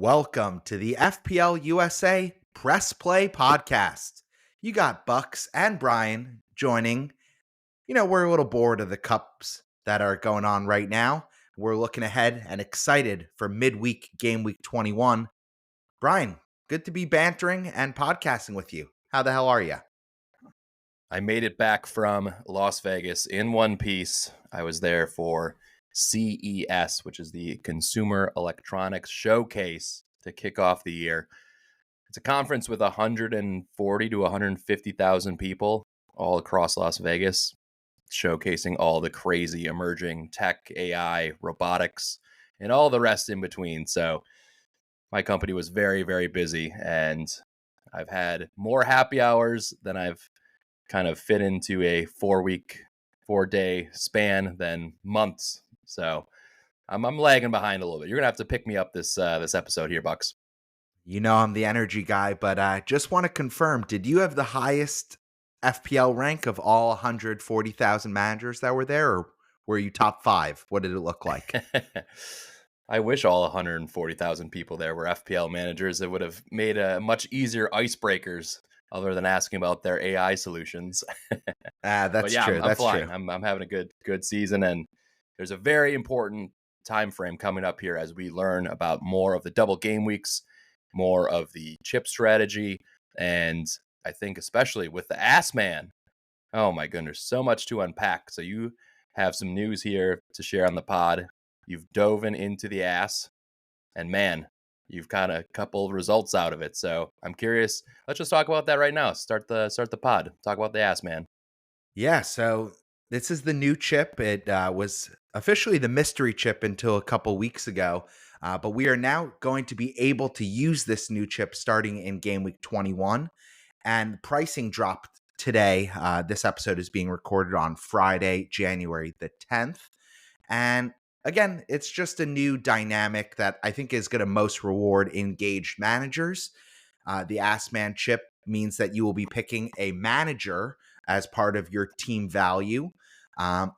Welcome to the FPL USA Press Play Podcast. You got Bucks and Brian joining. We're a little bored of the cups that are going on right now. We're looking ahead and excited for midweek game week 21. Brian, good to be bantering and podcasting with you. How the hell are you? I made it back from Las Vegas in one piece. I was there for CES, which is the Consumer Electronics Showcase to kick off the year. It's a conference with 140 to 150,000 people all across Las Vegas, showcasing all the crazy emerging tech, AI, robotics, and all the rest in between. So my company was very, very busy, and I've had more happy hours than I've kind of fit into a 4-day span than months. So I'm lagging behind a little bit. You're gonna have to pick me up this episode here, Bucks. I'm the energy guy, but I just want to confirm, did you have the highest FPL rank of all 140,000 managers that were there, or were you top 5? What did it look like? I wish all 140,000 people there were FPL managers. It would have made a much easier icebreakers other than asking about their AI solutions. That's true. I'm flying. I'm having a good season, and there's a very important time frame coming up here as we learn about more of the double game weeks, more of the chip strategy, and I think especially with the Ass Man. Oh my goodness, so much to unpack. So you have some news here to share on the pod. You've dove into the ass, and man, you've got a couple of results out of it. So I'm curious. Let's just talk about that right now. Start the pod. Talk about the Ass Man. Yeah, so this is the new chip. It was officially the mystery chip until a couple weeks ago, but we are now going to be able to use this new chip starting in game week 21, and pricing dropped today. This episode is being recorded on Friday, January the 10th, and again, it's just a new dynamic that I think is going to most reward engaged managers. The Ass Man chip means that you will be picking a manager as part of your team value.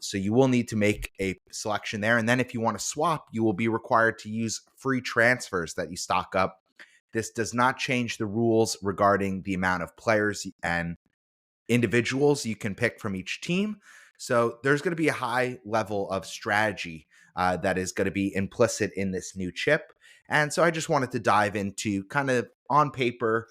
So you will need to make a selection there. And then if you want to swap, you will be required to use free transfers that you stock up. This does not change the rules regarding the amount of players and individuals you can pick from each team. So there's going to be a high level of strategy that is going to be implicit in this new chip. And so I just wanted to dive into kind of on paper,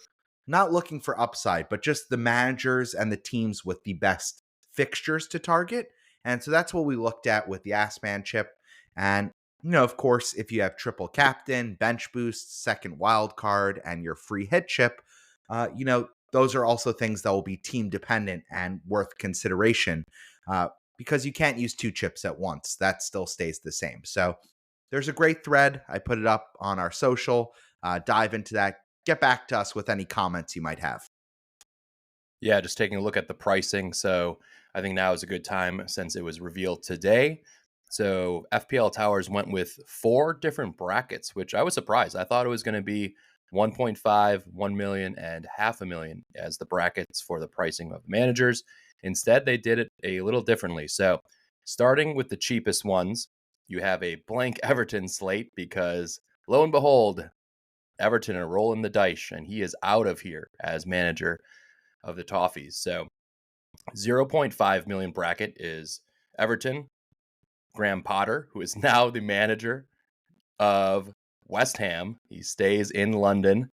not looking for upside, but just the managers and the teams with the best fixtures to target. And so that's what we looked at with the Ass Man chip. And, of course, if you have triple captain, bench boost, second wild card, and your free hit chip, those are also things that will be team dependent and worth consideration because you can't use 2 chips at once. That still stays the same. So there's a great thread. I put it up on our social. Dive into that. Get back to us with any comments you might have. Yeah, just taking a look at the pricing. So I think now is a good time since it was revealed today. So FPL Towers went with 4 different brackets, which I was surprised. I thought it was going to be 1.5, 1 million, and $500,000 as the brackets for the pricing of the managers. Instead, they did it a little differently. So starting with the cheapest ones, you have a blank Everton slate because lo and behold, Everton are rolling the dice, and he is out of here as manager of the Toffees. So 0.5 million bracket is Everton, Graham Potter, who is now the manager of West Ham. He stays in London.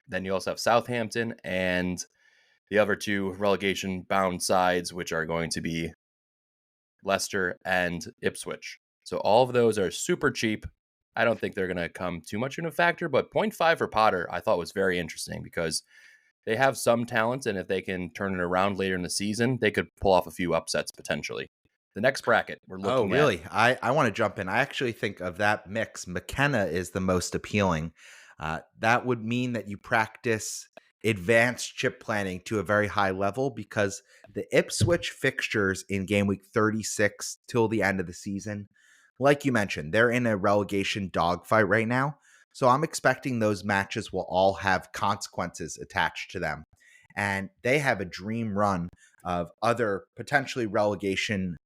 Then you also have Southampton and the other 2 relegation bound sides, which are going to be Leicester and Ipswich. So all of those are super cheap. I don't think they're going to come too much in a factor, but 0.5 for Potter I thought was very interesting because they have some talent, and if they can turn it around later in the season, they could pull off a few upsets potentially. The next bracket we're looking at. Oh, really? I want to jump in. I actually think of that mix, McKenna is the most appealing. That would mean that you practice advanced chip planning to a very high level because the Ipswich fixtures in game week 36 till the end of the season, like you mentioned, they're in a relegation dogfight right now. So I'm expecting those matches will all have consequences attached to them. And they have a dream run of other potentially relegation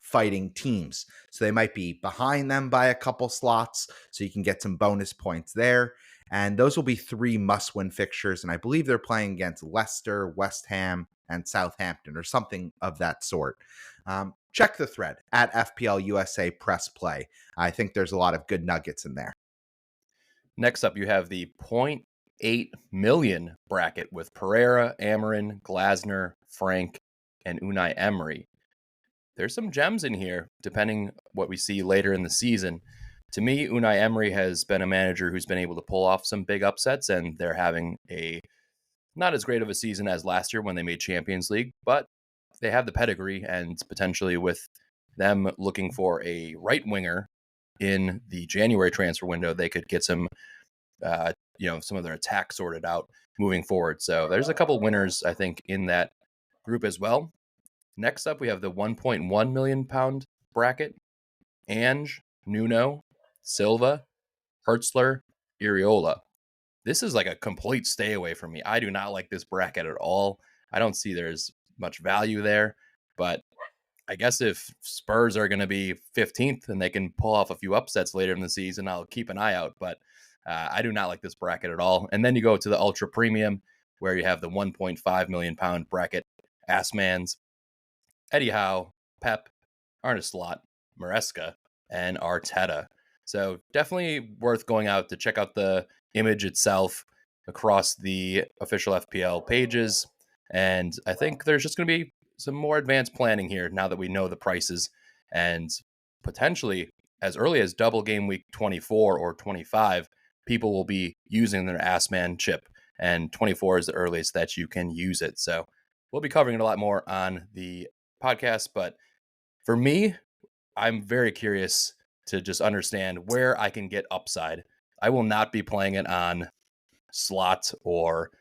fighting teams. So they might be behind them by a couple slots, so you can get some bonus points there. And those will be three must win fixtures. And I believe they're playing against Leicester, West Ham, and Southampton, or something of that sort. Check the thread at FPL USA Press Play. I think there's a lot of good nuggets in there. Next up, you have the 0.8 million bracket with Pereira, Amarin, Glasner, Frank, and Unai Emery. There's some gems in here, depending what we see later in the season. To me, Unai Emery has been a manager who's been able to pull off some big upsets, and they're having a not as great of a season as last year when they made Champions League, but they have the pedigree, and potentially with them looking for a right winger in the January transfer window, they could get some some of their attack sorted out moving forward. So there's a couple winners, I think, in that group as well. Next up, we have the 1.1 million pound bracket. Ange, Nuno, Silva, Hertzler, Iriola. This is like a complete stay away from me. I do not like this bracket at all. I don't see there's much value there, but I guess if Spurs are going to be 15th and they can pull off a few upsets later in the season, I'll keep an eye out. But I do not like this bracket at all. And then you go to the ultra premium where you have the 1.5 million pound bracket. Assmans, Eddie Howe, Pep, Arne Slot, Maresca, and Arteta. So definitely worth going out to check out the image itself across the official FPL pages. And I think there's just going to be some more advanced planning here now that we know the prices, and potentially as early as double game week 24 or 25, people will be using their Assman chip, and 24 is the earliest that you can use it. So we'll be covering it a lot more on the podcast, but for me, I'm very curious to just understand where I can get upside. I will not be playing it on Slot or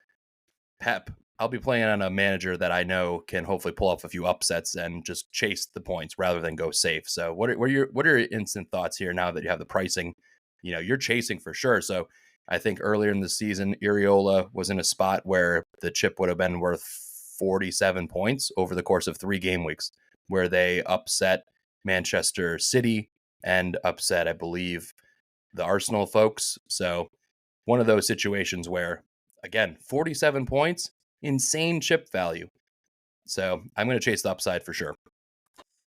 Pep. I'll be playing on a manager that I know can hopefully pull off a few upsets and just chase the points rather than go safe. So what are your instant thoughts here now that you have the pricing? You're chasing for sure. So I think earlier in the season, Iriola was in a spot where the chip would have been worth 47 points over the course of 3 game weeks, where they upset Manchester City and upset, I believe, the Arsenal folks. So one of those situations where, again, 47 points, insane chip value. So I'm going to chase the upside for sure.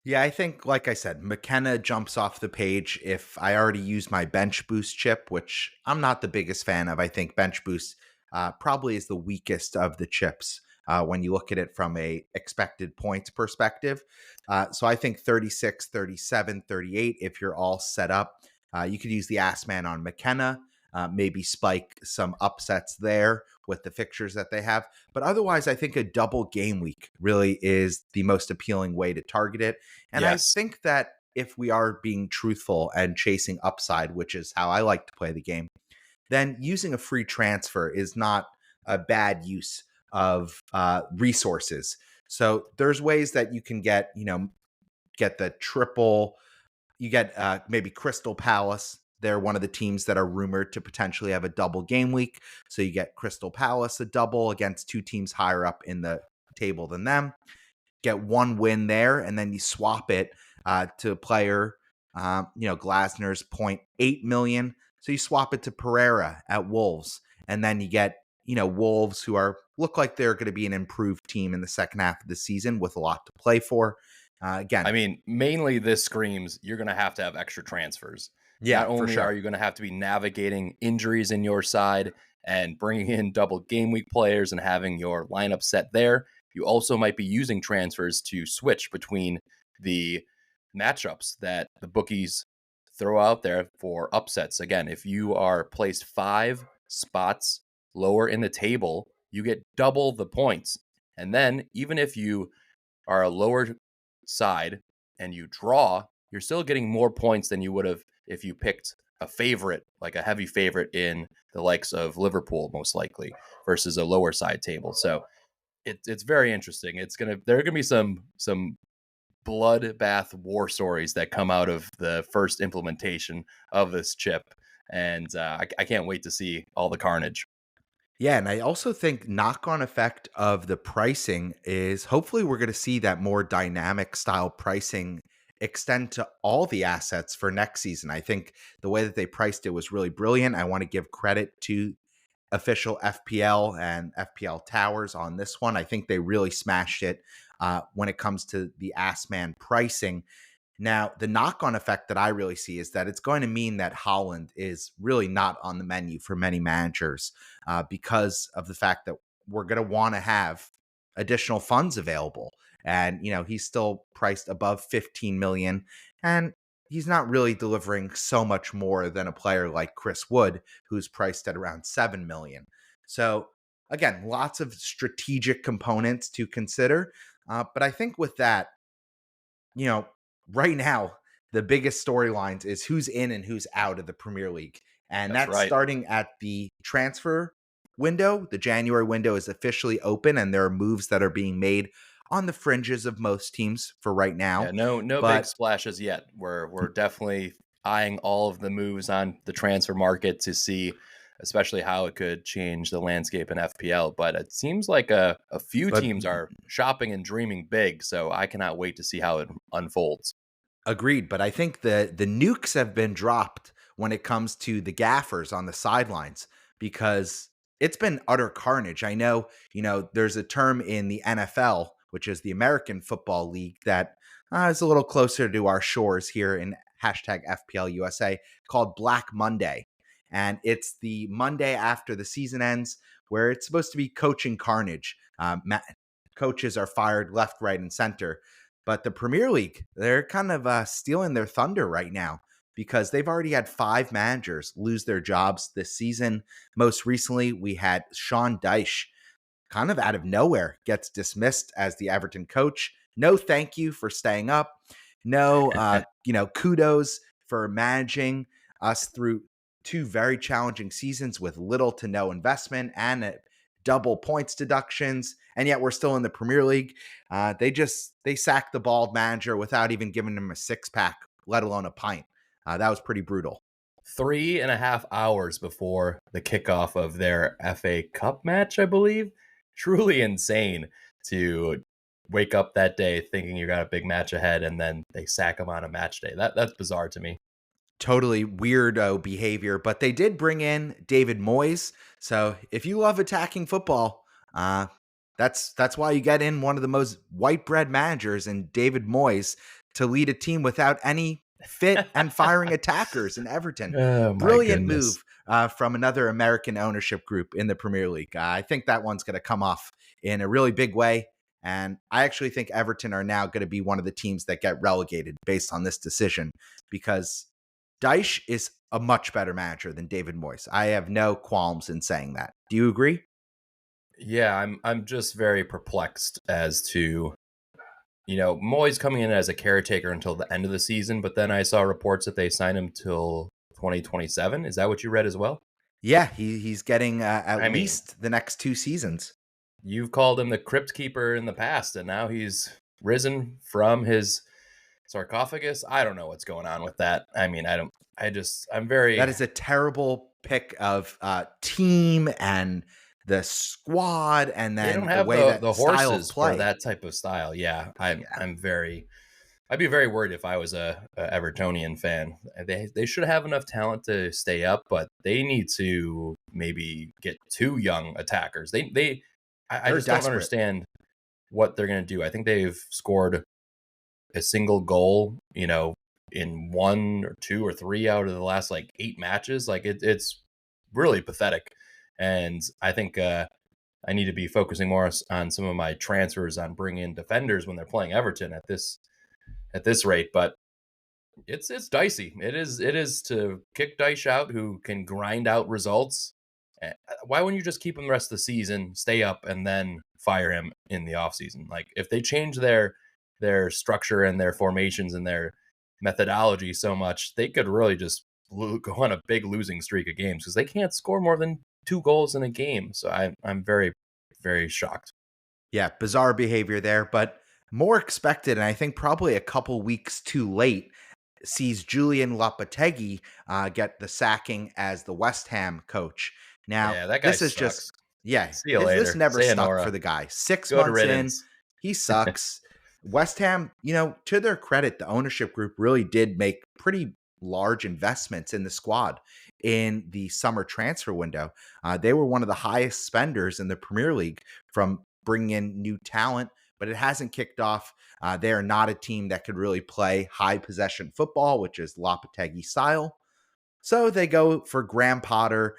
Yeah, I think, like I said, McKenna jumps off the page if I already use my bench boost chip, which I'm not the biggest fan of. I think bench boost probably is the weakest of the chips when you look at it from a expected points perspective. So I think 36, 37, 38, if you're all set up, you could use the ass man on McKenna. Maybe spike some upsets there with the fixtures that they have. But otherwise, I think a double game week really is the most appealing way to target it. And Yes. I think that if we are being truthful and chasing upside, which is how I like to play the game, then using a free transfer is not a bad use of resources. So there's ways that you can get the triple. You get maybe Crystal Palace. They're one of the teams that are rumored to potentially have a double game week. So you get Crystal Palace a double against 2 teams higher up in the table than them. Get 1 win there, and then you swap it to a player, Glasner's 0.8 million. So you swap it to Pereira at Wolves, and then you get, Wolves who look like they're going to be an improved team in the second half of the season with a lot to play for. Again, I mean, mainly this screams you're going to have extra transfers. yeah, Not for only are sure. you going to have to be navigating injuries in your side and bringing in double game week players and having your lineup set there, you also might be using transfers to switch between the matchups that the bookies throw out there for upsets. Again, if you are placed 5 spots lower in the table, you get double the points. And then even if you are a lower side and you draw, you're still getting more points than you would have if you picked a favorite, like a heavy favorite in the likes of Liverpool, most likely, versus a lower side table. So it's very interesting. There are gonna be some bloodbath war stories that come out of the first implementation of this chip, and I can't wait to see all the carnage. Yeah, and I also think knock-on effect of the pricing is hopefully we're going to see that more dynamic style pricing extend to all the assets for next season. I think the way that they priced it was really brilliant. I want to give credit to official FPL and FPL Towers on this one. I think they really smashed it when it comes to the Ass Man pricing. Now, the knock on effect that I really see is that it's going to mean that Holland is really not on the menu for many managers because of the fact that we're going to want to have additional funds available. And, he's still priced above 15 million. And he's not really delivering so much more than a player like Chris Wood, who's priced at around 7 million. So, again, lots of strategic components to consider. But I think with that, you know, right now, the biggest storylines is who's in and who's out of the Premier League. And That's that's right. starting at the transfer window. The January window is officially open, and there are moves that are being made on the fringes of most teams for right Yeah, now. no big But splashes yet. We're definitely eyeing all of the moves on the transfer market to see especially how it could change the landscape in FPL. But it seems like a few but teams are shopping and dreaming big, so I cannot wait to see how it unfolds. Agreed, but I think the nukes have been dropped when it comes to the gaffers on the sidelines because it's been utter carnage. I know, there's a term in the NFL, which is the American Football League, that is a little closer to our shores here in hashtag FPL USA, called Black Monday. And it's the Monday after the season ends where it's supposed to be coaching carnage. Coaches are fired left, right, and center. But the Premier League, they're kind of stealing their thunder right now because they've already had 5 managers lose their jobs this season. Most recently, we had Sean Dyche kind of out of nowhere gets dismissed as the Everton coach. No, thank you for staying up. No, kudos for managing us through 2 very challenging seasons with little to no investment and double points deductions, and yet we're still in the Premier League. They sacked the bald manager without even giving him a 6-pack, let alone a pint. That was pretty brutal. 3.5 hours before the kickoff of their FA Cup match, I believe. Truly insane to wake up that day thinking you got a big match ahead and then they sack him on a match day. That's bizarre to me. Totally weirdo behavior, but they did bring in David Moyes. So if you love attacking football, that's why you get in one of the most white bread managers in David Moyes to lead a team without any fit and firing attackers in Everton. Oh my Brilliant goodness. move from another American ownership group in the Premier League. I think that one's going to come off in a really big way. And I actually think Everton are now going to be one of the teams that get relegated based on this decision because Dyche is a much better manager than David Moyes. I have no qualms in saying that. Do you agree? Yeah, I'm just very perplexed as to Moyes coming in as a caretaker until the end of the season, but then I saw reports that they signed him till 2027. Is that what you read as well? Yeah, he's getting at I mean, least the next 2 seasons. you've called him the crypt keeper in the past, and now he's risen from his sarcophagus. I don't know what's going on with that. I mean, I don't. I'm That very. is a terrible pick of team and the squad, and They don't then the have way that the style of horses for play. that type of style. Yeah, I'm. Yeah, I'm very. I'd be very worried if I was a Evertonian fan. They should have enough talent to stay up, but they need to maybe get 2 young attackers. I they're just don't desperate. understand what they're going to do. I think they've scored a single goal, in 1 or 2 or 3 out of the last like 8 matches. Like it's really pathetic. And I think I need to be focusing more on some of my transfers on bringing in defenders when they're playing Everton at this rate. But it's dicey. It is to kick Dyche out, who can grind out results. Why wouldn't you just keep him the rest of the season, stay up, and then fire him in the offseason? Like if they change their structure and their formations and their methodology so much, they could really just go on a big losing streak of games because they can't score more than 2 goals in a game. So I'm very, very shocked. Yeah, bizarre behavior there, but more expected, and I think probably a couple weeks too late. Sees Julian Lopetegui get the sacking as the West Ham coach. Now, Yeah, that guy this is just, sucks. yeah, See you this later. never stuck for Sayonara. the guy. 6 Good months in, riddance. he sucks. West Ham, to their credit, the ownership group really did make pretty large investments in the squad in the summer transfer window. They were one of the highest spenders in the Premier League from bringing in new talent, but it hasn't kicked off. They are not a team that could really play high possession football, which is Lopetegui style. So they go for Graham Potter,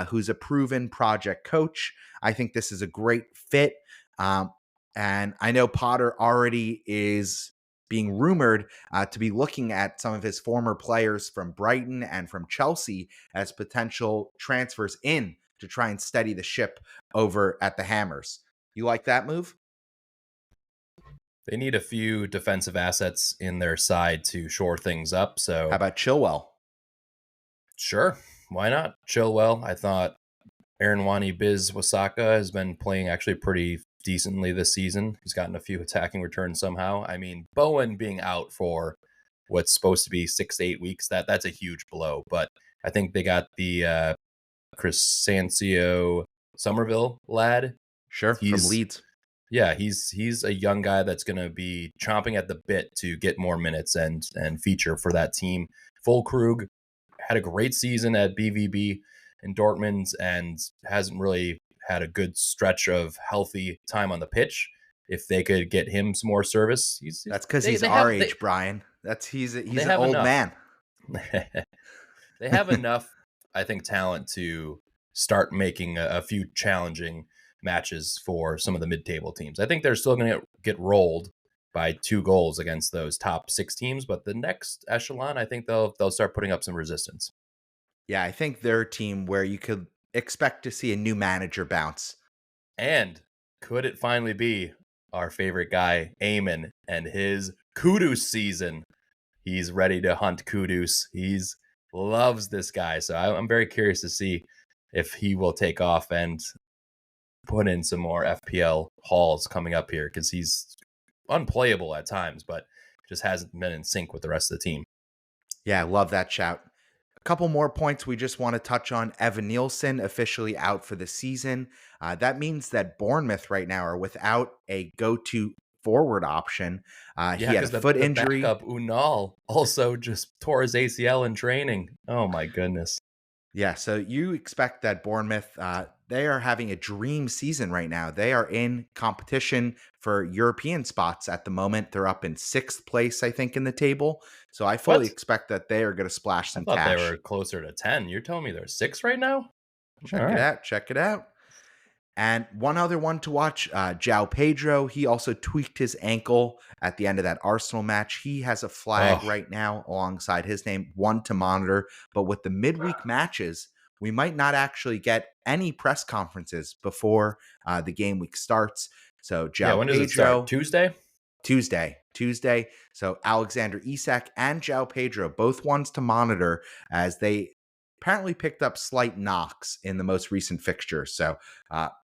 who's a proven project coach. I think this is a great fit. Um, and I know Potter already is being rumored to be looking at some of his former players from Brighton and from Chelsea as potential transfers in to try and steady the ship over at the Hammers. You like that move? They need a few defensive assets in their side to shore things up. How So about Chilwell? sure, why not? Chilwell. I thought Aaron Wani Biz Wasaka has been playing actually pretty decently this season. He's gotten a few attacking returns somehow. I mean, Bowen being out for what's supposed to be 6 to 8 weeks, that's a huge blow. But I think they got the Crescencio Somerville lad. Sure, from He's Leeds. Yeah, he's a young guy that's going to be chomping at the bit to get more minutes and feature for that team. Fulkrug had a great season at BVB in Dortmund and hasn't really had a good stretch of healthy time on the pitch. If they could get him some more service, That's because they he's they our have age, Brian. He's they an have old enough. man. They have enough, I think, talent to start making a few challenging matches for some of the mid-table teams. I think they're still going to get rolled by 2 goals against those top 6 teams, but the next echelon, I think they'll start putting up some resistance. Yeah, I think they're a team where you could expect to see a new manager bounce. And could it finally be our favorite guy, Eamon, and his Kudus season? He's ready to hunt Kudus. He's loves this guy. So I'm very curious to see if he will take off and put in some more FPL hauls coming up here because he's unplayable at times, but just hasn't been in sync with the rest of the team. Yeah, I love that shout. A couple more points we just want to touch on. Evan Nielsen officially out for the season. That means that Bournemouth right now are without a go-to forward option. Yeah, He had a because foot the injury. backup Unal also just tore his ACL in training. Oh my goodness. Yeah, so you expect that Bournemouth, they are having a dream season right now. They are in competition for European spots at the moment. They're up in sixth place, I think, in the table. So I fully What? expect that they are going to splash I some thought they cash. were closer to 10. You're telling me they're 6 right now? All Check it right. out. Check it out. And one other one to watch, João Pedro. He also tweaked his ankle at the end of that Arsenal match. He has a flag Oh, right now alongside his name, one to monitor. But with the midweek matches, we might not actually get any press conferences before the game week starts. So yeah. João When does it start? Pedro, Tuesday? Tuesday. So Alexander Isak and João Pedro, both ones to monitor as they apparently picked up slight knocks in the most recent fixture. So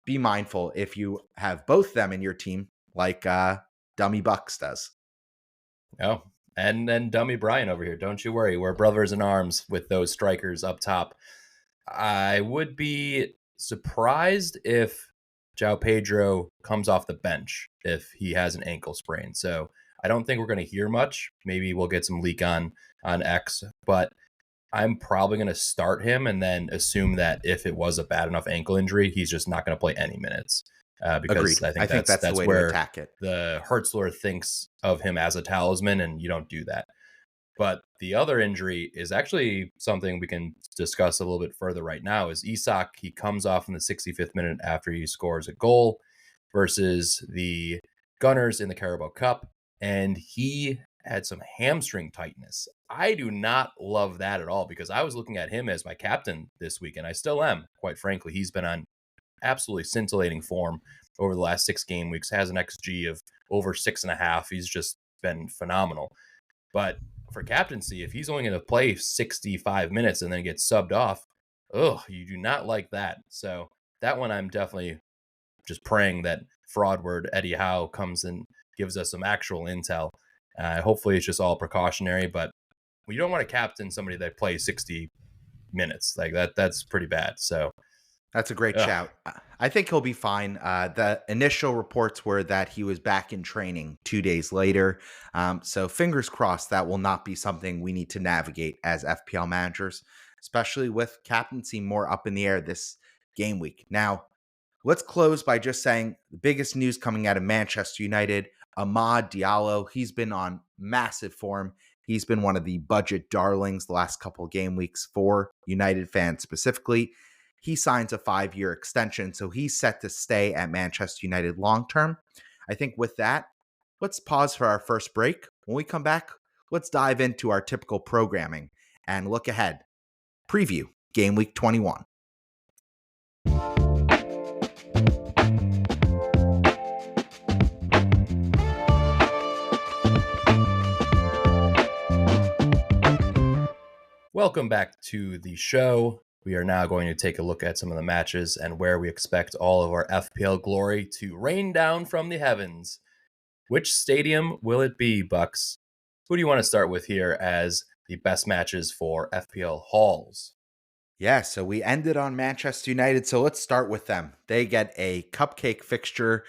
be mindful if you have both them in your team, like Dummy Bucks does. Oh, and then Dummy Brian over here. Don't you worry. We're brothers in arms with those strikers up top. I would be surprised if João Pedro comes off the bench if he has an ankle sprain. So I don't think we're going to hear much. Maybe we'll get some leak on X, but I'm probably going to start him and then assume that if it was a bad enough ankle injury, he's just not going to play any minutes because Agreed. I I think think that's the that's way to where attack it. the Hertzler thinks of him as a talisman, and you don't do that. But the other injury is actually something we can discuss a little bit further right now is Isak. He comes off in the 65th minute after he scores a goal versus the Gunners in the Carabao Cup, and he had some hamstring tightness. I do not love that at all because I was looking at him as my captain this week, and I still am, quite frankly. He's been on absolutely scintillating form over the last 6 game weeks, has an XG of over 6.5. He's just been phenomenal. But for captaincy, if he's only going to play 65 minutes and then get subbed off, you do not like that. So that one I'm definitely just praying that fraudward Eddie Howe comes and gives us some actual intel. Hopefully it's just all precautionary, but we don't want to captain somebody that plays 60 minutes like that. That's pretty bad. So That's a great Ugh. shout. I think he'll be fine. The initial reports were that he was back in training 2 days later. So fingers crossed that will not be something we need to navigate as FPL managers, especially with captaincy more up in the air this game week. Now, let's close by just saying the biggest news coming out of Manchester United, Amad Diallo. He's been on massive form. He's been one of the budget darlings the last couple of game weeks for United fans specifically. He signs a 5-year extension, so he's set to stay at Manchester United long term. I think with that, let's pause for our first break. When we come back, let's dive into our typical programming and look ahead. Preview Game Week 21. Welcome back to the show. We are now going to take a look at some of the matches and where we expect all of our FPL glory to rain down from the heavens. Which stadium will it be, Bucks? Who do you want to start with here as the best matches for FPL halls? Yeah, so we ended on Manchester United, so let's start with them. They get a cupcake fixture,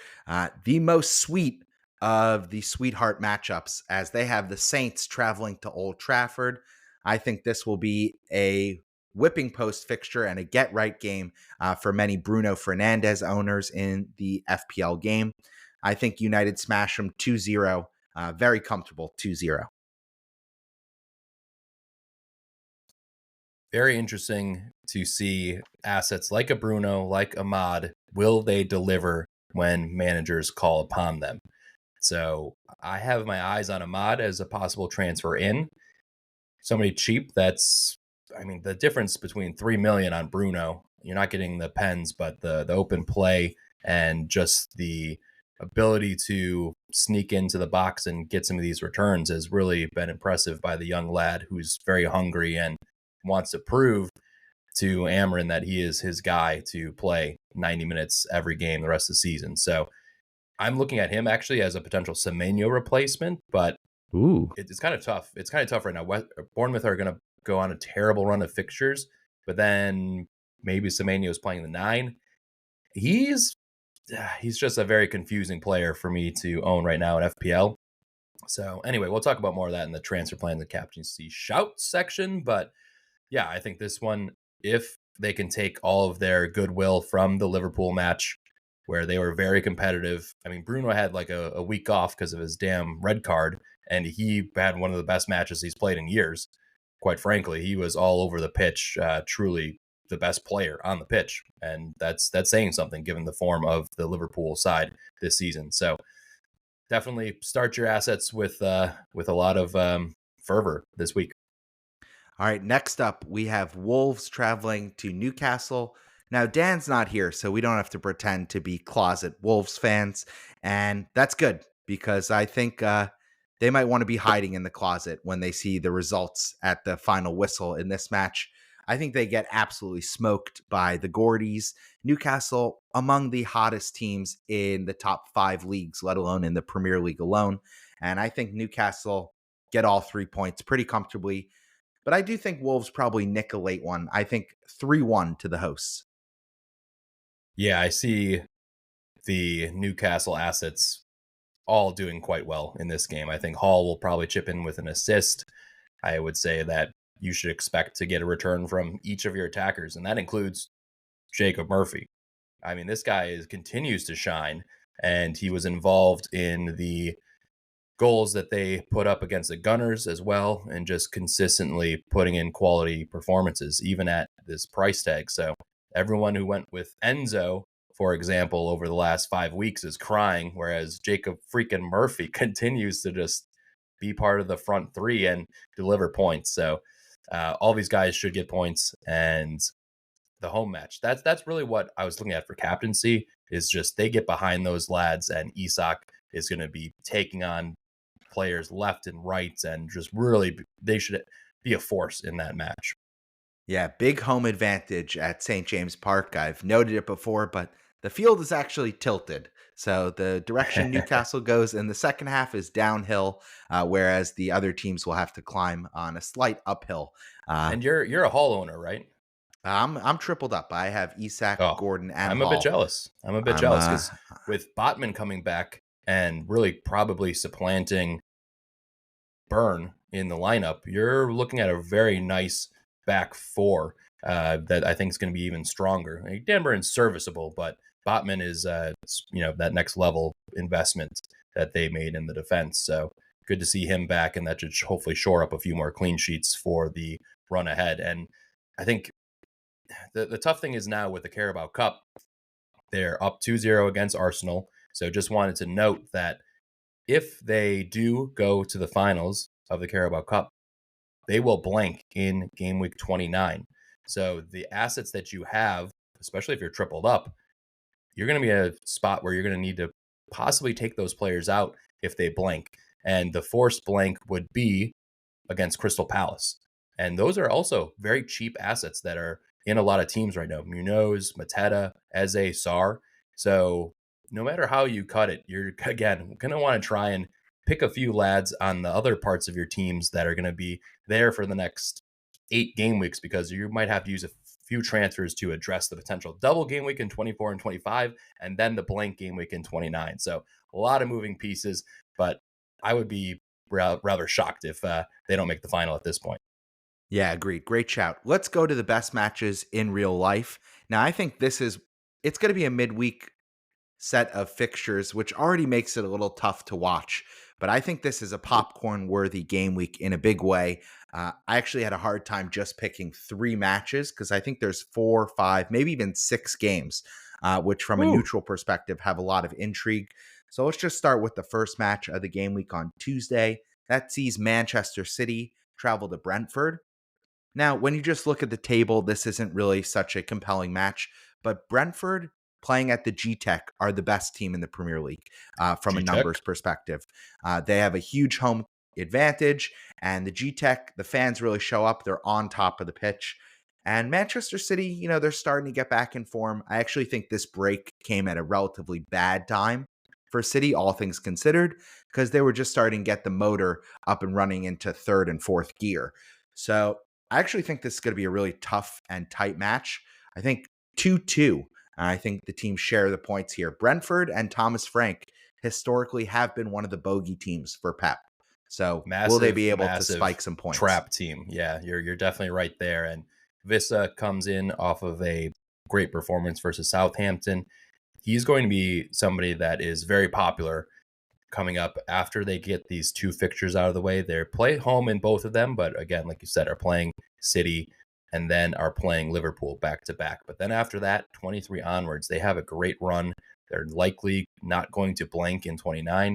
the most sweet of the sweetheart matchups, as they have the Saints traveling to Old Trafford. I think this will be a whipping post fixture and a get right game for many Bruno Fernandes owners in the FPL game. I think United smash them 2-0, very comfortable 2-0. Very interesting to see assets like a Bruno, like Ahmad. Will they deliver when managers call upon them? So I have my eyes on Ahmad as a possible transfer in. Somebody cheap that's, I mean, the difference between 3 million on Bruno, you're not getting the pens, but the open play and just the ability to sneak into the box and get some of these returns has really been impressive by the young lad who's very hungry and wants to prove to Amarin that he is his guy to play 90 minutes every game the rest of the season. So I'm looking at him actually as a potential Semenyo replacement, but Ooh. it's kind of tough. It's kind of tough right now. Bournemouth are going to go on a terrible run of fixtures, but then maybe Semenyo is playing the 9. He's he's just a very confusing player for me to own right now in FPL. So anyway, we'll talk about more of that in the transfer plan, the captaincy shout section. But yeah, I think this one, if they can take all of their goodwill from the Liverpool match where they were very competitive. I mean, Bruno had like a week off because of his damn red card, and he had one of the best matches he's played in years. Quite frankly, he was all over the pitch, truly the best player on the pitch, and that's saying something given the form of the Liverpool side this season. So definitely start your assets with a lot of fervor this week. All right, next up, we have Wolves traveling to Newcastle. Now, Dan's not here, so we don't have to pretend to be closet Wolves fans. And that's good because I think they might want to be hiding in the closet when they see the results at the final whistle in this match. I think they get absolutely smoked by the Gordies. Newcastle, among the hottest teams in the top 5 leagues, let alone in the Premier League alone. And I think Newcastle get all 3 points pretty comfortably. But I do think Wolves probably nick a late one. I think 3-1 to the hosts. Yeah, I see the Newcastle assets all doing quite well in this game. I think Hall will probably chip in with an assist. I would say that you should expect to get a return from each of your attackers, and that includes Jacob Murphy. I mean, this guy continues to shine, and he was involved in the goals that they put up against the Gunners as well, and just consistently putting in quality performances, even at this price tag. So everyone who went with Enzo, for example, over the last 5 weeks is crying, whereas Jacob freaking Murphy continues to just be part of the front three and deliver points. So all these guys should get points, and the home match. That's really what I was looking at for captaincy, is just they get behind those lads, and Isak is going to be taking on players left and right, and just really they should be a force in that match. Yeah, big home advantage at St. James Park. I've noted it before, but the field is actually tilted. So the direction Newcastle goes in the second half is downhill, whereas the other teams will have to climb on a slight uphill. Uh, And you're a Hall owner, right? I'm tripled up. I have Isak, Oh, Gordon, and I'm a bit Hall. jealous. I'm a bit I'm jealous because with Botman coming back and really probably supplanting Burn in the lineup, you're looking at a very nice back four that I think is going to be even stronger. Like, Dan Burn's serviceable, but Botman is that next level investment that they made in the defense. So good to see him back, and that should hopefully shore up a few more clean sheets for the run ahead. And I think the tough thing is now with the Carabao Cup, they're up 2-0 against Arsenal. So just wanted to note that if they do go to the finals of the Carabao Cup, they will blank in game week 29. So the assets that you have, especially if you're tripled up, you're going to be at a spot where you're going to need to possibly take those players out if they blank. And the forced blank would be against Crystal Palace. And those are also very cheap assets that are in a lot of teams right now. Munoz, Mateta, Eze, Sar. So no matter how you cut it, you're again going to want to try and pick a few lads on the other parts of your teams that are going to be there for the next 8 game weeks, because you might have to use a few transfers to address the potential double game week in 24 and 25, and then the blank game week in 29. So a lot of moving pieces, but I would be rather shocked if they don't make the final at this point. Yeah, agreed. Great shout. Let's go to the best matches in real life. Now, I think it's going to be a midweek set of fixtures, which already makes it a little tough to watch. But I think this is a popcorn worthy game week in a big way. I actually had a hard time just picking 3 matches because I think there's 4, 5, maybe even 6 games, which from a Woo. neutral perspective have a lot of intrigue. So let's just start with the first match of the game week on Tuesday. That sees Manchester City travel to Brentford. Now, when you just look at the table, this isn't really such a compelling match, but Brentford playing at the G-Tech are the best team in the Premier League from a G-Tech. numbers perspective. They have a huge home advantage, and the G-Tech, the fans really show up. They're on top of the pitch. And Manchester City, they're starting to get back in form. I actually think this break came at a relatively bad time for City, all things considered, because they were just starting to get the motor up and running into third and fourth gear. So I actually think this is going to be a really tough and tight match. I think 2-2. I think the teams share the points here. Brentford and Thomas Frank historically have been one of the bogey teams for Pep. So will they Massive, be able to massive spike some points? trap team. Yeah, you're definitely right there. And Vissa comes in off of a great performance versus Southampton. He's going to be somebody that is very popular coming up after they get these 2 fixtures out of the way. They play home in both of them, but again, like you said, are playing City and then are playing Liverpool back to back. But then after that, 23 onwards, they have a great run. They're likely not going to blank in 29.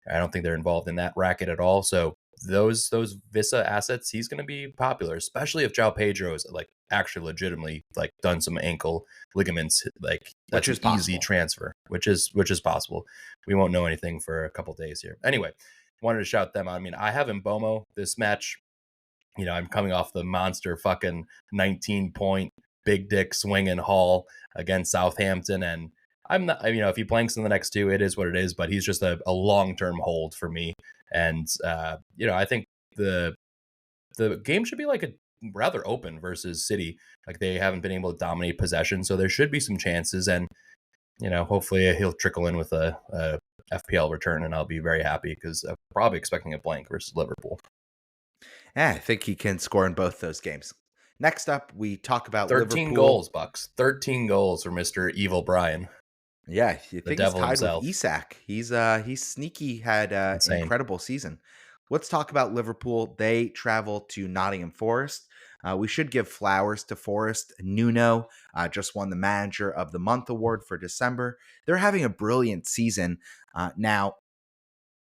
I don't think they're involved in that racket at all. So those Visa assets, he's going to be popular, especially if João Pedro is like actually legitimately like done some ankle ligaments. Like Which that's an is easy possible. transfer, which is possible. We won't know anything for a couple days here. Anyway, wanted to shout them out. I mean, I have Mbomo this match. I'm coming off the monster fucking 19-point big dick swinging haul against Southampton, and I'm not. If he blanks in the next 2, it is what it is. But he's just a long term hold for me, and I think the game should be like a rather open versus City. Like they haven't been able to dominate possession, so there should be some chances, and hopefully he'll trickle in with a FPL return, and I'll be very happy because I'm probably expecting a blank versus Liverpool. Yeah, I think he can score in both those games. Next up, we talk about 13 Liverpool. goals, Bucks. 13 goals for Mr. Evil Brian, Yeah, I the think he's devil tied with himself. Isak. He's sneaky, had an Insane. incredible season. Let's talk about Liverpool. They travel to Nottingham Forest. We should give flowers to Forest. Nuno just won the Manager of the Month award for December. They're having a brilliant season. Now,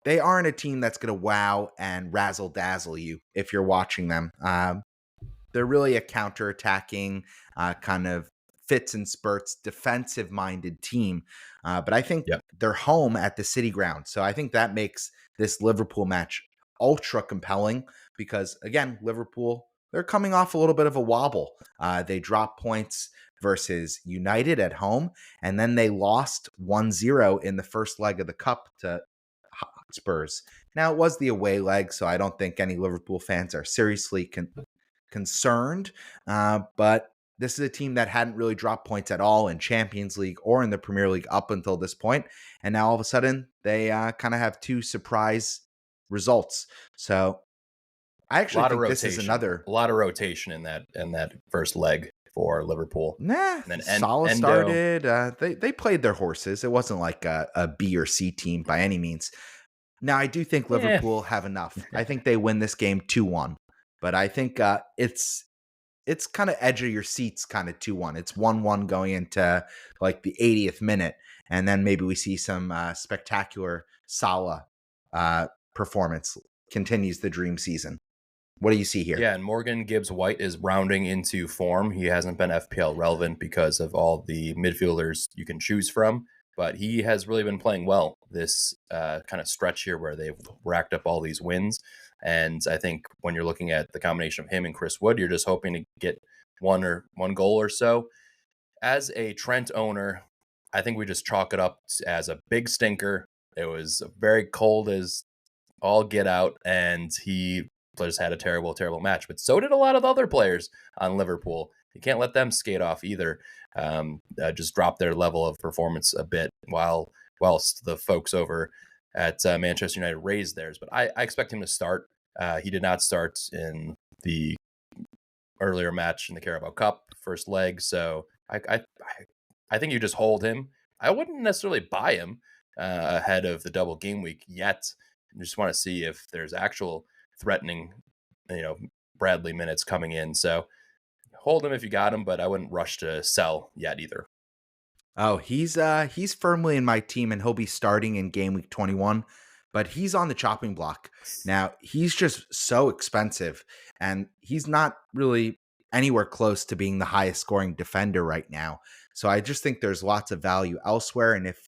they aren't a team that's going to wow and razzle dazzle you if you're watching them. They're really a counter-attacking kind of fits and spurts, defensive-minded team. But I think Yep. they're home at the City Ground, so I think that makes this Liverpool match ultra compelling because, again, Liverpool, they're coming off a little bit of a wobble. They dropped points versus United at home, and then they lost 1-0 in the first leg of the Cup to Spurs. Now, it was the away leg, so I don't think any Liverpool fans are seriously concerned, but This is a team that hadn't really dropped points at all in Champions League or in the Premier League up until this point, and now all of a sudden they kind of have two surprise results. So I A actually lot of think this is rotation, another. a lot of rotation in that first leg for Liverpool. Nah, And then Salah Endo, started. They played their horses. It wasn't like a B or C team by any means. Now, I do think yeah, Liverpool have enough. I think they win this game 2-1. But I think it's kind of edge of your seats kind of 2-1. It's 1-1 going into like the 80th minute. And then maybe we see some spectacular Salah performance continues the dream season. What do you see here? yeah, and Morgan Gibbs White is rounding into form. He hasn't been FPL relevant because of all the midfielders you can choose from, but he has really been playing well this kind of stretch here where they've racked up all these wins. And I think when you're looking at the combination of him and Chris Wood, you're just hoping to get one goal or so. As a Trent owner, I think we just chalk it up as a big stinker. It was very cold as all get out, and he just had a terrible, terrible match. But so did a lot of the other players on Liverpool. You can't let them skate off either. Just drop their level of performance a bit whilst the folks over at Manchester United raised theirs. But I expect him to start. He did not start in the earlier match in the Carabao Cup first leg, so I think you just hold him. I wouldn't necessarily buy him ahead of the double game week yet. I just want to see if there's actual threatening, you know, Bradley minutes coming in. So hold him if you got him, but I wouldn't rush to sell yet either. Oh, he's firmly in my team and he'll be starting in game week 21, but he's on the chopping block. Now, he's just so expensive and he's not really anywhere close to being the highest scoring defender right now. So I just think there's lots of value elsewhere, and if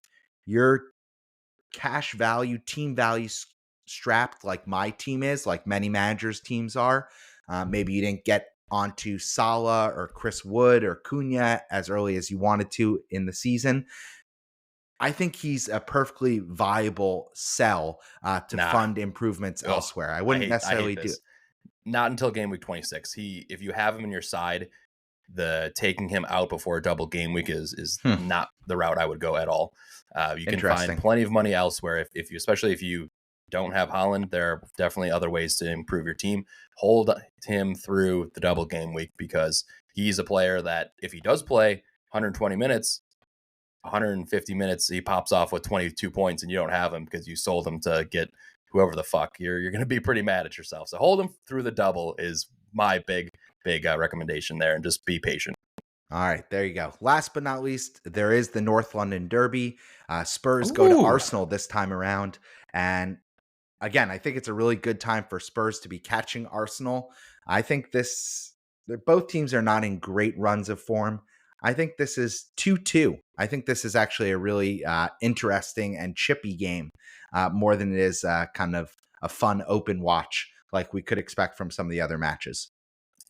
your cash value, team value strapped like my team is, like many managers' teams are, maybe you didn't get onto Salah or Chris Wood or Cunha as early as you wanted to in the season. I think he's a perfectly viable sell to Nah. fund improvements Oh, elsewhere. I wouldn't I hate necessarily do it. this. Not until game week 26. If you have him in your side, the taking him out before a double game week is Hmm, not the route I would go at all. You can find interesting. plenty of money elsewhere if you, especially if you don't have Holland. There are definitely other ways to improve your team. Hold him through the double game week because he's a player that if he does play 120 minutes, 150 minutes, he pops off with 22 points and you don't have him because you sold him to get whoever the fuck. You're going to be pretty mad at yourself. So hold him through the double is my big recommendation there, and just be patient. All right, there you go. Last but not least, there is the North London Derby. Spurs go to Ooh, Arsenal this time around. And again, I think it's a really good time for Spurs to be catching Arsenal. I think both teams are not in great runs of form. I think this is 2-2. I think this is actually a really interesting and chippy game, more than it is kind of a fun open watch like we could expect from some of the other matches.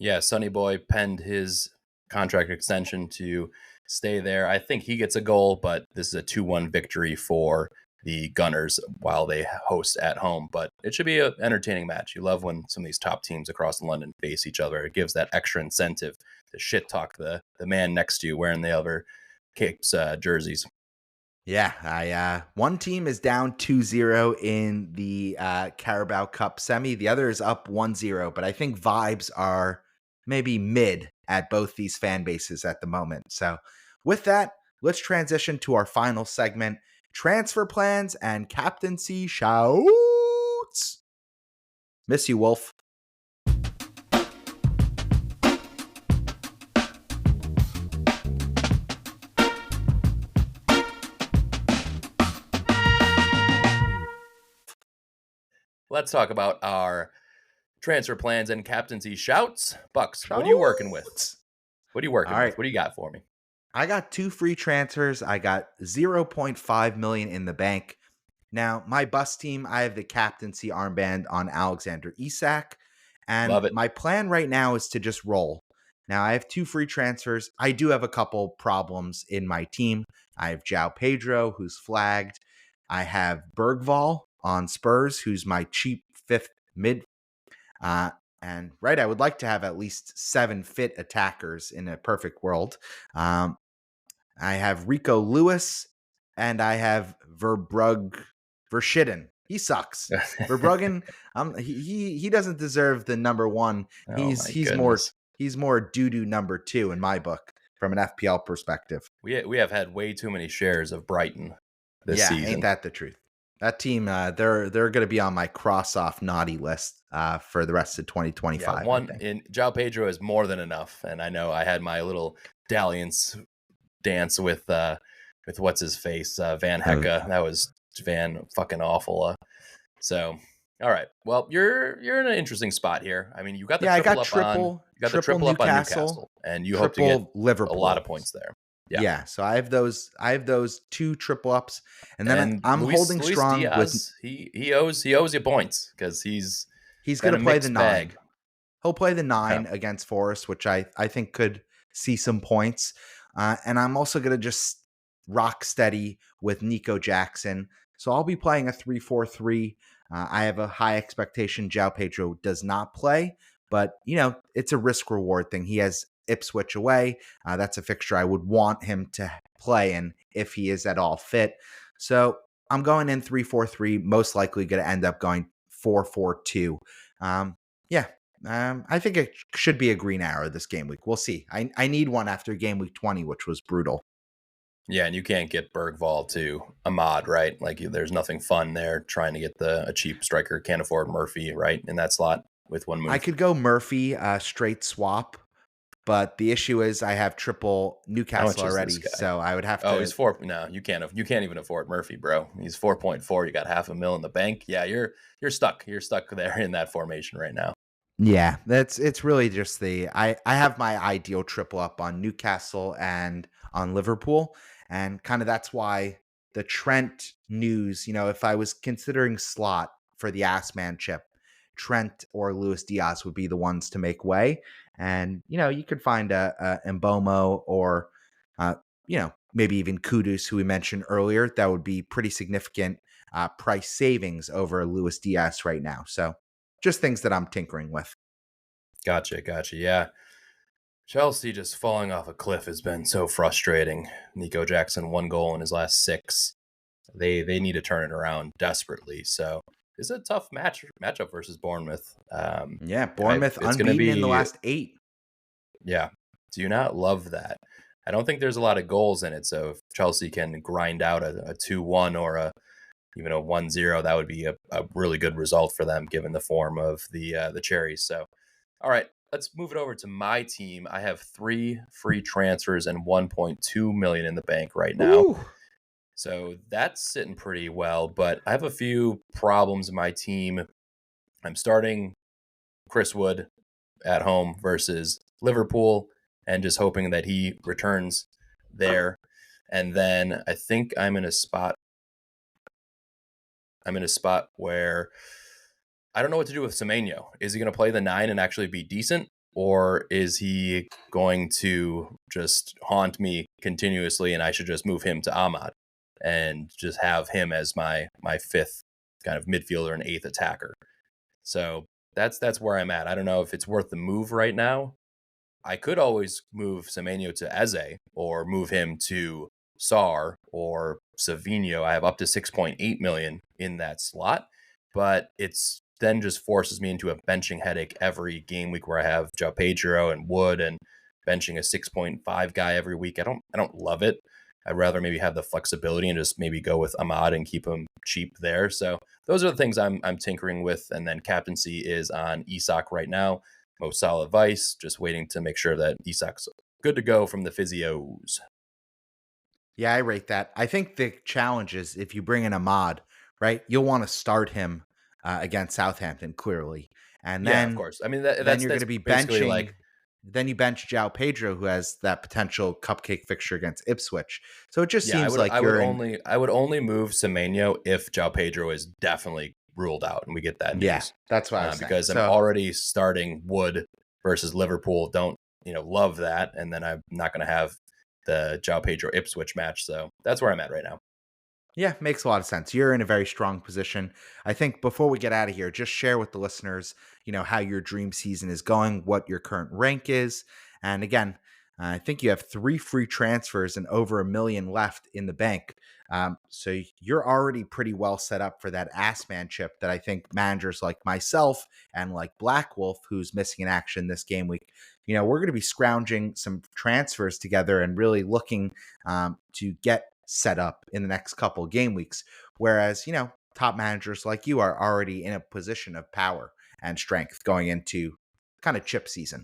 yeah, Sonny Boy penned his contract extension to stay there. I think he gets a goal, but this is a 2-1 victory for the Gunners while they host at home. But it should be an entertaining match. You love when some of these top teams across London face each other. It gives that extra incentive to shit talk the man next to you wearing the other Capes jerseys. Yeah, I one team is down 2-0 in the Carabao Cup semi. The other is up 1-0, but I think vibes are maybe mid at both these fan bases at the moment. So, with that, let's transition to our final segment, transfer plans and captaincy shouts. Miss you, Wolf. Let's talk about our transfer plans and captaincy shouts. Bucks, what are you working with? Shouts. What are you All working right. with? What do you got for me? I got 2 free transfers. I got 0.5 million in the bank. Now, my bus team, I have the captaincy armband on Alexander Isak, and Love it. my plan right now is to just roll. Now, I have 2 free transfers. I do have a couple problems in my team. I have João Pedro, who's flagged. I have Bergval on Spurs, who's my cheap fifth mid. Uh, And right, I would like to have at least 7 fit attackers in a perfect world. Um, I have Rico Lewis, and I have Verschitten. He sucks. Verbruggen, he doesn't deserve the number one. Oh He's my he's more goodness. he's more doo doo number two in my book from an FPL perspective. We have had way too many shares of Brighton this Yeah, ain't season. that the truth? That team, they're going to be on my cross off naughty list for the rest of Yeah, 2025. I one think. in João Pedro is more than enough, and I know I had my little dalliance dance with what's his face Van Oh, Hecke. That was Van fucking awful. So, all right. Well, you're in an interesting spot here. I mean, yeah, I got triple on Newcastle, Newcastle, and you hope to get triple a lot of Liverpool. points there. Yeah. Yeah, so I have those two triple ups, and then And I'm holding Luis strong with. Diaz, he owes you points because he's He's going been to a play the mixed nine. bag. He'll play the Okay. 9 against Forest, which I think could see some points. And I'm also going to just rock steady with Nico Jackson. So I'll be playing a 3-4-3. I have a high expectation João Pedro does not play, but it's a risk reward thing. He has Ipswich away. That's a fixture I would want him to play in if he is at all fit. So I'm going in 3-4-3. Most likely going to end up going 4-4-2. Yeah, I think it should be a green arrow this game week. We'll see. I need one after game week 20, which was brutal. Yeah, and you can't get Bergvall to Ahmad, right? Like, there's nothing fun there trying to get a cheap striker. Can't afford Murphy, right, in that slot with one I move. could go Murphy straight swap, but the issue is I have triple How much Newcastle is this already, guy? so I would have Oh, to. he's four. No, you can't. You can't even afford Murphy, bro. He's 4.4. You got $500,000 in the bank. Yeah, you're stuck. You're stuck there in that formation right now. Yeah, it's really just I have my ideal triple up on Newcastle and on Liverpool, and kind of that's why the Trent news, if I was considering slot for the Ass Man chip, Trent or Luis Diaz would be the ones to make way. And you could find a Mbomo or maybe even Kudus, who we mentioned earlier. That would be pretty significant price savings over Luis Diaz right now. So just things that I'm tinkering with. Gotcha. Yeah. Chelsea just falling off a cliff has been so frustrating. Nico Jackson, 1 goal in his last 6. They need to turn it around desperately. So it's a tough matchup versus Bournemouth. Yeah, Bournemouth It's going to unbeaten in the be, last 8. yeah. Do you not love that? I don't think there's a lot of goals in it. So if Chelsea can grind out a 2-1 or even a 1-0, that would be a really good result for them given the form of the Cherries. So, all right, let's move it over to my team. I have 3 free transfers and 1.2 million in the bank right now. Ooh. So that's sitting pretty well, but I have a few problems in my team. I'm starting Chris Wood at home versus Liverpool and just hoping that he returns there. And then I think I'm in a spot where I don't know what to do with Semenyo. Is he going to play the 9 and actually be decent? Or is he going to just haunt me continuously and I should just move him to Ahmad and just have him as my 5th kind of midfielder and 8th attacker? So that's where I'm at. I don't know if it's worth the move right now. I could always move Semenyo to Eze or move him to Sar or Savinho. I have up to 6.8 million in that slot, but it's then just forces me into a benching headache every game week where I have João Pedro and Wood and benching a 6.5 guy every week. I don't love it. I'd rather maybe have the flexibility and just maybe go with Ahmad and keep him cheap there. So those are the things I'm tinkering with. And then captaincy is on Isak right now. Most solid advice. Just waiting to make sure that Isak's good to go from the physios. Yeah, I rate that. I think the challenge is if you bring in a mod, right, you'll want to start him against Southampton, clearly. And Yeah, of then course. I mean then that's you're going that's to be basically benching. like, Then you bench João Pedro, who has that potential cupcake fixture against Ipswich. So it just yeah. I seems would like I would you're in. only move Semenyo if João Pedro is definitely ruled out and we get that Yeah, news. that's what I was saying. Because I'm So already starting Wood versus Liverpool. Don't love that, and then I'm not going to have the João Pedro Ipswich match. So that's where I'm at right now. Yeah, makes a lot of sense. You're in a very strong position. I think before we get out of here, just share with the listeners, how your dream season is going, what your current rank is. And again, I think you have 3 free transfers and over 1 million left in the bank. So you're already pretty well set up for that ass man chip that I think managers like myself and like Black Wolf, who's missing in action this game week, we're going to be scrounging some transfers together and really looking to get set up in the next couple game weeks. Whereas, top managers like you are already in a position of power and strength going into kind of chip season.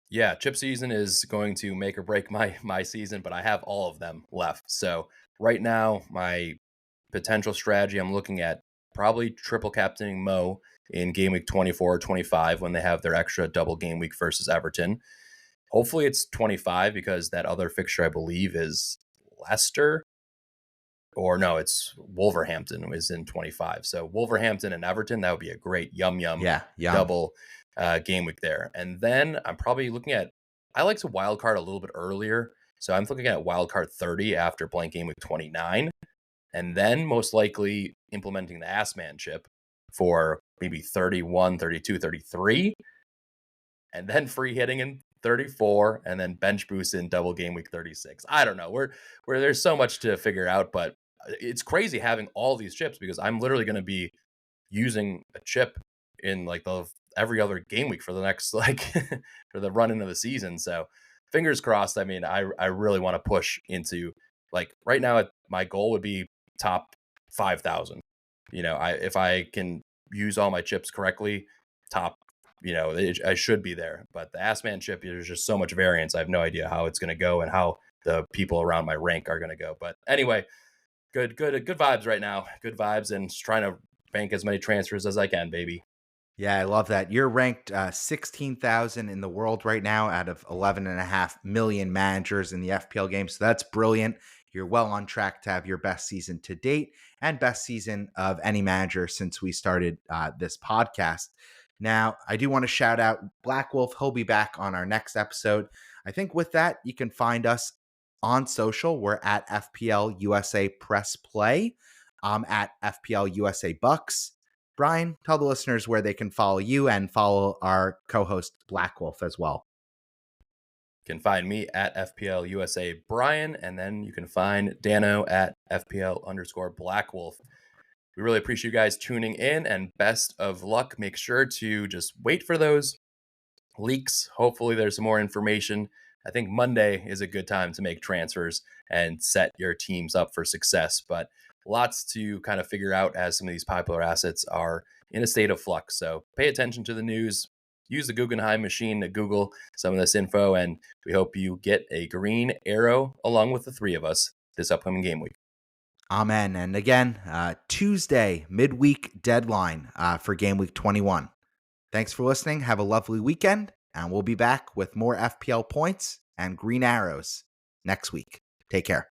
Yeah, chip season is going to make or break my season, but I have all of them left. So right now, my potential strategy, I'm looking at probably triple captaining Mo in game week 24 or 25 when they have their extra double game week versus Everton. Hopefully it's 25 because that other fixture I believe is Leicester, or no, it's Wolverhampton is in 25. So Wolverhampton and Everton, that would be a great yum Yeah, yum. double game week there. And then I'm probably looking at, I like to wild card a little bit earlier. So I'm looking at wild card 30 after blank game week 29. And then most likely implementing the ass man chip for maybe 31, 32, 33, and then free hitting in 34, and then bench boost in double game week 36. I don't know. Where there's so much to figure out, but it's crazy having all these chips because I'm literally going to be using a chip in like the every other game week for the next like for the run into the season. So fingers crossed. I mean, I really want to push into like right now. My goal would be top 5,000. I if I can use all my chips correctly, top. I should be there. But the Ass Man chip, there's just so much variance. I have no idea how it's going to go and how the people around my rank are going to go. But anyway, good vibes right now. Good vibes, and just trying to bank as many transfers as I can, baby. Yeah, I love that. You're ranked 16,000 in the world right now out of 11.5 million managers in the FPL game. So that's brilliant. You're well on track to have your best season to date and best season of any manager since we started this podcast. Now, I do want to shout out Black Wolf. He'll be back on our next episode. I think with that, you can find us on social. We're at FPL USA Press Play. I'm at FPL USA Bucks. Brian, tell the listeners where they can follow you and follow our co-host Black Wolf as well. You can find me at FPL USA Brian, and then you can find Dano at FPL_Black Wolf. We really appreciate you guys tuning in, and best of luck. Make sure to just wait for those leaks. Hopefully, there's some more information. I think Monday is a good time to make transfers and set your teams up for success. But lots to kind of figure out as some of these popular assets are in a state of flux. So pay attention to the news. Use the Guggenheim machine to Google some of this info, and we hope you get a green arrow along with the three of us this upcoming game week. Amen. And again, Tuesday, midweek deadline for game week 21. Thanks for listening. Have a lovely weekend, and we'll be back with more FPL points and green arrows next week. Take care.